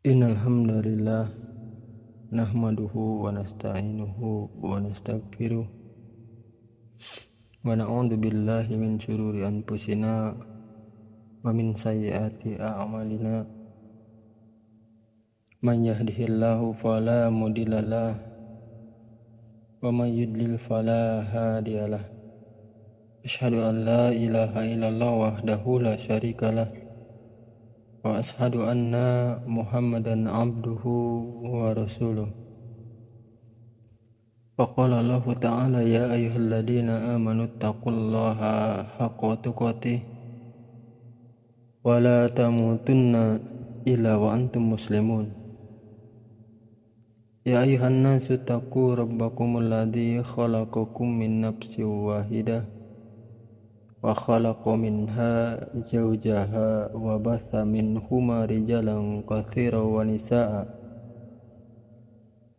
Innal hamdalillah nahmaduhu wa nasta'inuhu wa nastaghfiruh wa na'udzu billahi min shururi anfusina wa min sayyiati a'malina. Man yahdihillahu fala mudhillalah wa man yudlil fala hadiyalah. Asyhadu an la ilaha illallah wahdahu la syarikalah wa ashhadu anna Muhammadan abduhu wa rasuluh. Faqala Allah ta'ala ya ayyuhalladzina amanu taqullaha haqqa tuqatih wa la tamutunna illa wa antum muslimun. Ya ayyuhan nasu taqu rabbakumul ladzi khalaqakum min nafsin wahidah wa khalaqa minha zawjaha wa batha minhuma rijalan katsiran wa nisaa'a.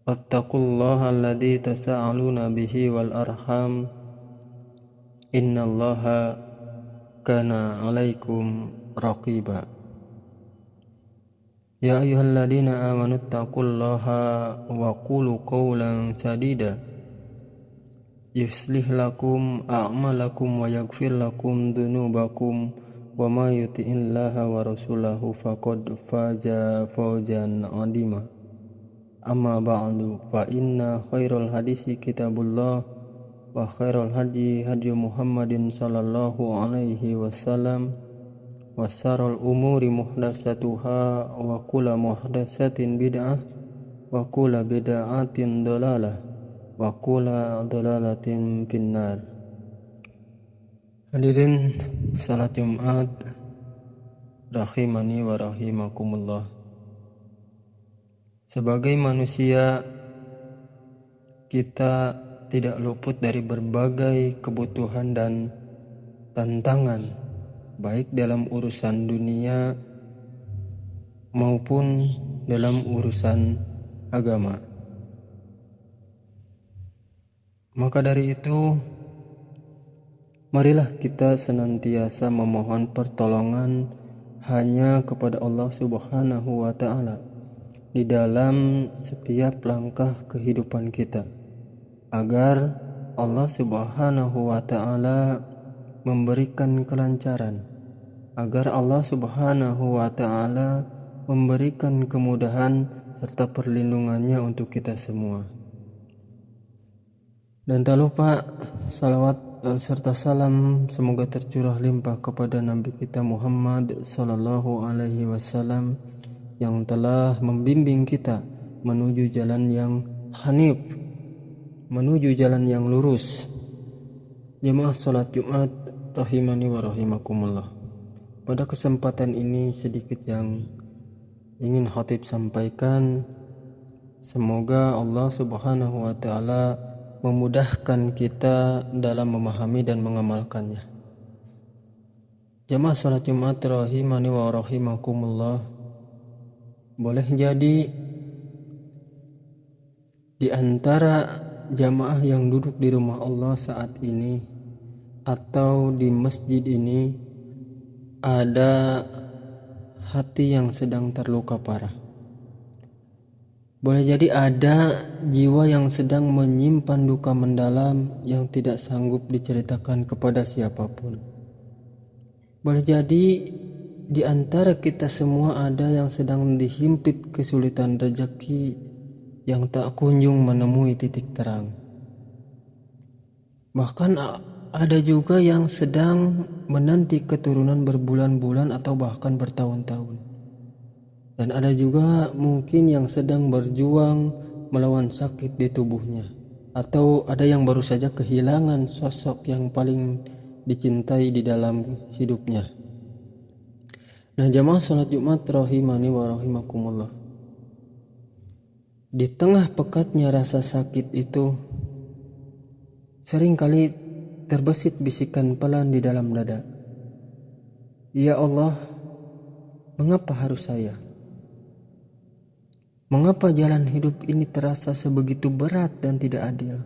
Wattaqullaha alladzi tasaaluna bihi wal arham innallaha kana 'alaikum raqiba. Ya ayyuhalladzina amanu taqullaha wa qulu qawlan sadida yuslih lakum a'malakum wa yaghfir lakum dhunubakum wa may yuti'illaha wa rasulahu faqad faza fawzan 'azima. Amma ba'du, fa inna khairal hadisi kitabullah wa khairal hadi Muhammadin sallallahu alaihi wasallam wa syarrul umuri muhdatsatuha wa kullu muhdatsatin bid'ah wa kullu bid'atin dhalalah wa kullu dhalalatin finnar. Hadirin salat Jumat rahimani wa rahimakumullah. Sebagai manusia, kita tidak luput dari berbagai kebutuhan dan tantangan, baik dalam urusan dunia maupun dalam urusan agama. Maka dari itu, marilah kita senantiasa memohon pertolongan hanya kepada Allah Subhanahu wa Ta'ala di dalam setiap langkah kehidupan kita, agar Allah Subhanahu wa Ta'ala memberikan kelancaran, agar Allah Subhanahu wa Ta'ala memberikan kemudahan serta perlindungannya untuk kita semua. Dan tak lupa salawat serta salam semoga tercurah limpah kepada Nabi kita Muhammad sallallahu alaihi wasallam yang telah membimbing kita menuju jalan yang hanif, menuju jalan yang lurus. Jemaah salat Jumat rahimani wa rahimakumullah. Pada kesempatan ini sedikit yang ingin khatib sampaikan. Semoga Allah Subhanahu wa Ta'ala memudahkan kita dalam memahami dan mengamalkannya. Jemaah salat Jumat rahimani wa rahimakumullah, boleh jadi di antara jamaah yang duduk di rumah Allah saat ini atau di masjid ini ada hati yang sedang terluka parah. Boleh jadi ada jiwa yang sedang menyimpan duka mendalam yang tidak sanggup diceritakan kepada siapapun. Boleh jadi di antara kita semua ada yang sedang dihimpit kesulitan rezeki yang tak kunjung menemui titik terang. Bahkan ada juga yang sedang menanti keturunan berbulan-bulan atau bahkan bertahun-tahun. Dan ada juga mungkin yang sedang berjuang melawan sakit di tubuhnya, atau ada yang baru saja kehilangan sosok yang paling dicintai di dalam hidupnya. Nah, jamaah salat Jumat rahimani wa rahimakumullah, di tengah pekatnya rasa sakit itu seringkali terbesit bisikan pelan di dalam dada. Ya Allah, mengapa harus saya? Mengapa jalan hidup ini terasa sebegitu berat dan tidak adil?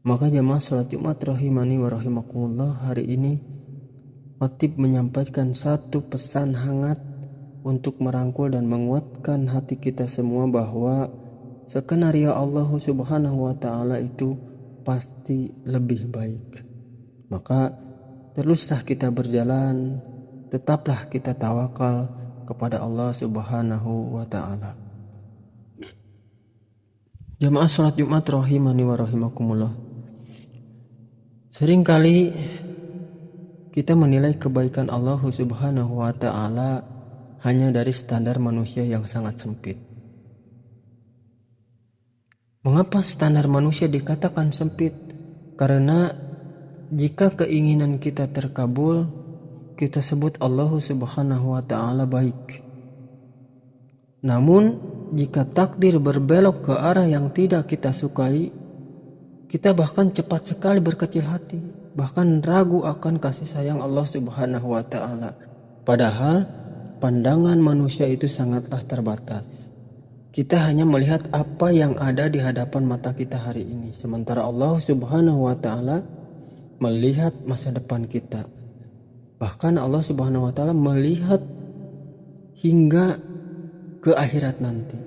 Maka jamaah salat Jumat rahimani wa rahimakumullah, hari ini khatib menyampaikan satu pesan hangat untuk merangkul dan menguatkan hati kita semua bahwa skenario Allah Subhanahu wa Ta'ala itu pasti lebih baik. Maka teruslah kita berjalan, tetaplah kita tawakal kepada Allah Subhanahu wa Ta'ala. Jamaah sholat Jumat rahimani wa rahimakumullah. Seringkali kita menilai kebaikan Allah Subhanahu wa Ta'ala hanya dari standar manusia yang sangat sempit. Mengapa standar manusia dikatakan sempit? Karena jika keinginan kita terkabul, kita sebut Allah Subhanahu wa Ta'ala baik. Namun jika takdir berbelok ke arah yang tidak kita sukai, kita bahkan cepat sekali berkecil hati, bahkan ragu akan kasih sayang Allah Subhanahu wa Ta'ala. Padahal pandangan manusia itu sangatlah terbatas. Kita hanya melihat apa yang ada di hadapan mata kita hari ini, sementara Allah Subhanahu wa Ta'ala melihat masa depan kita. Bahkan Allah Subhanahu wa Ta'ala melihat hingga ke akhirat nanti.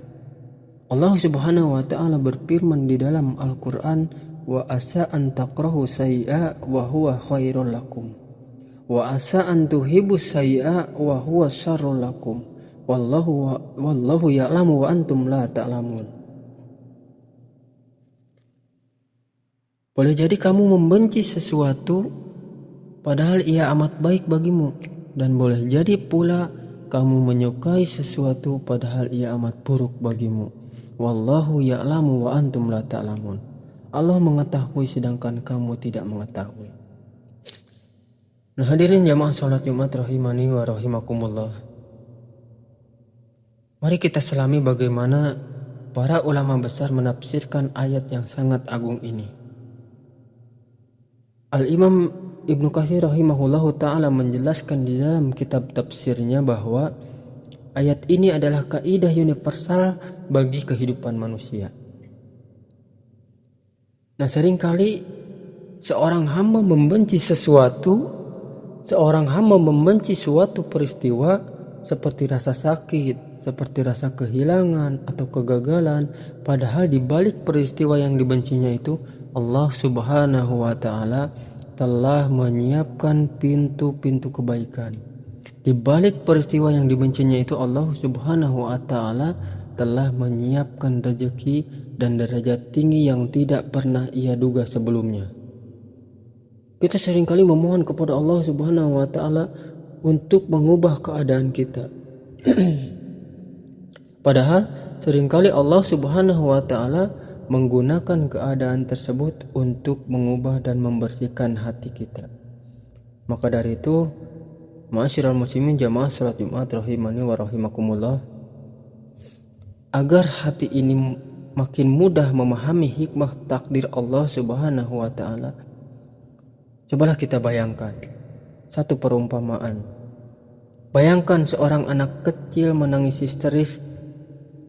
Allah Subhanahu wa Ta'ala berfirman di dalam Al-Qur'an, wa asa an takrahu sayyi'a wa huwa khairul lakum wa asa an tuhibbu sayyi'a wa huwa syarrul lakum wallahu ya'lamu wa antum la ta'lamun. Boleh jadi kamu membenci sesuatu padahal ia amat baik bagimu, dan boleh jadi pula kamu menyukai sesuatu padahal ia amat buruk bagimu. Wallahu ya'lamu wa antum la ta'lamun. Allah mengetahui sedangkan kamu tidak mengetahui. Nah, hadirin jamaah salat Jumat rahimani wa rahimakumullah. Mari kita selami bagaimana para ulama besar menafsirkan ayat yang sangat agung ini. Al-Imam Ibnu Katsir rahimahullahu ta'ala menjelaskan di dalam kitab tafsirnya bahwa ayat ini adalah kaidah universal bagi kehidupan manusia. Nah, seringkali seorang hamba membenci suatu peristiwa seperti rasa sakit, seperti rasa kehilangan atau kegagalan, padahal di balik peristiwa yang dibencinya itu Allah Subhanahu wa Ta'ala telah menyiapkan pintu-pintu kebaikan. Di balik peristiwa yang dibencinya itu Allah Subhanahu wa Ta'ala telah menyiapkan rezeki dan derajat tinggi yang tidak pernah ia duga sebelumnya. Kita seringkali memohon kepada Allah Subhanahu wa Ta'ala untuk mengubah keadaan kita. Padahal seringkali Allah Subhanahu wa Ta'ala menggunakan keadaan tersebut untuk mengubah dan membersihkan hati kita. Maka dari itu, ma'asyiral muslimin jamaah salat Jumat rahimani wa rahimakumullah, agar hati ini makin mudah memahami hikmah takdir Allah Subhanahu wa Ta'ala, cobalah kita bayangkan satu perumpamaan. Bayangkan seorang anak kecil menangis histeris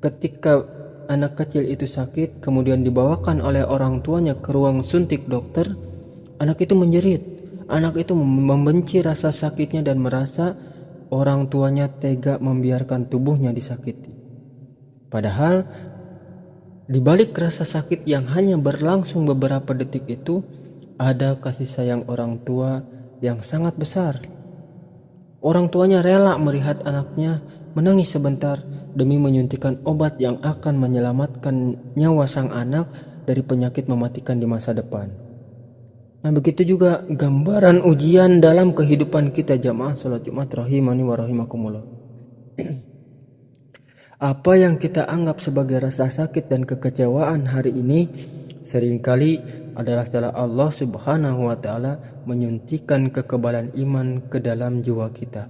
ketika anak kecil itu sakit, kemudian dibawakan oleh orang tuanya ke ruang suntik dokter. Anak itu menjerit. Anak itu membenci rasa sakitnya dan merasa orang tuanya tega membiarkan tubuhnya disakiti. Padahal di balik rasa sakit yang hanya berlangsung beberapa detik itu ada kasih sayang orang tua yang sangat besar. Orang tuanya rela melihat anaknya menangis sebentar demi menyuntikkan obat yang akan menyelamatkan nyawa sang anak dari penyakit mematikan di masa depan. Nah, begitu juga gambaran ujian dalam kehidupan kita jamaah salat Jumat rahimani wa rahimakumullah. Apa yang kita anggap sebagai rasa sakit dan kekecewaan hari ini seringkali adalah cara Allah Subhanahu wa Ta'ala menyuntikkan kekebalan iman ke dalam jiwa kita.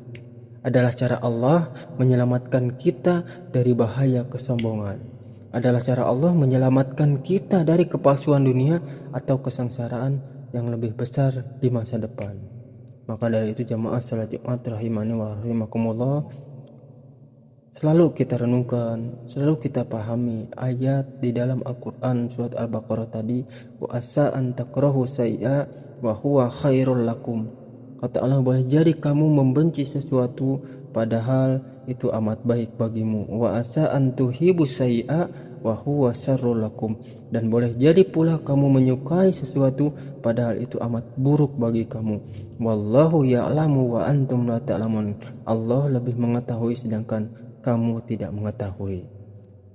Adalah cara Allah menyelamatkan kita dari bahaya kesombongan. Adalah cara Allah menyelamatkan kita dari kepalsuan dunia atau kesengsaraan yang lebih besar di masa depan. Maka dari itu jamaah salat Jumat rahimani wa rahimakumullah, selalu kita renungkan, selalu kita pahami ayat di dalam Al-Quran surat Al-Baqarah tadi, wa asa an takrahu sayyi'a wa huwa khairul lakum. Kata Allah, boleh jadi kamu membenci sesuatu padahal itu amat baik bagimu. Wa asa an tuhibu sayyi'a wa huwa syarrul lakum, dan boleh jadi pula kamu menyukai sesuatu padahal itu amat buruk bagi kamu. Wallahu ya'lamu wa antum la ta'lamun. Allah lebih mengetahui sedangkan kamu tidak mengetahui.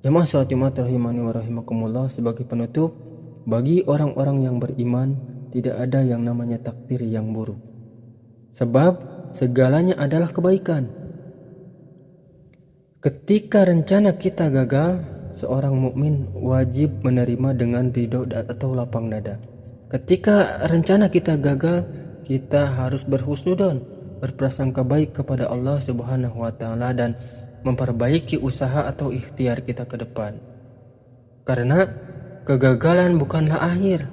Jemaah salat Jumat rahimani wa rahimakumullah, sebagai penutup, bagi orang-orang yang beriman tidak ada yang namanya takdir yang buruk. Sebab segalanya adalah kebaikan. Ketika rencana kita gagal, seorang mukmin wajib menerima dengan ridho atau lapang dada. Ketika rencana kita gagal, kita harus berhusnudzon, berprasangka baik kepada Allah Subhanahu wa taala dan memperbaiki usaha atau ikhtiar kita ke depan. Karena kegagalan bukanlah akhir,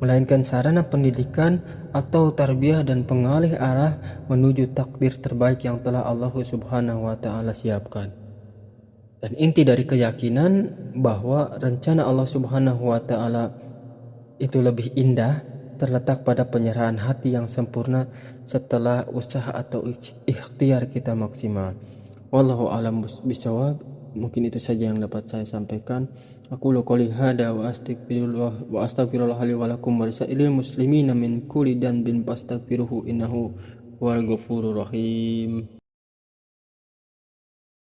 melainkan sarana pendidikan atau tarbiyah dan pengalih arah menuju takdir terbaik yang telah Allah Subhanahu wa taala siapkan. Dan inti dari keyakinan bahwa rencana Allah Subhanahu wa taala itu lebih indah terletak pada penyerahan hati yang sempurna setelah usaha atau ikhtiar kita maksimal. Wallahu a'lam bishawab. Mungkin itu saja yang dapat saya sampaikan. Aku qouli hada wa astaghfirullah li wa lakum wa lisa'ilil muslimina min kulli dhanbin fastaghfiruhu innahu huwal ghafurur rahim.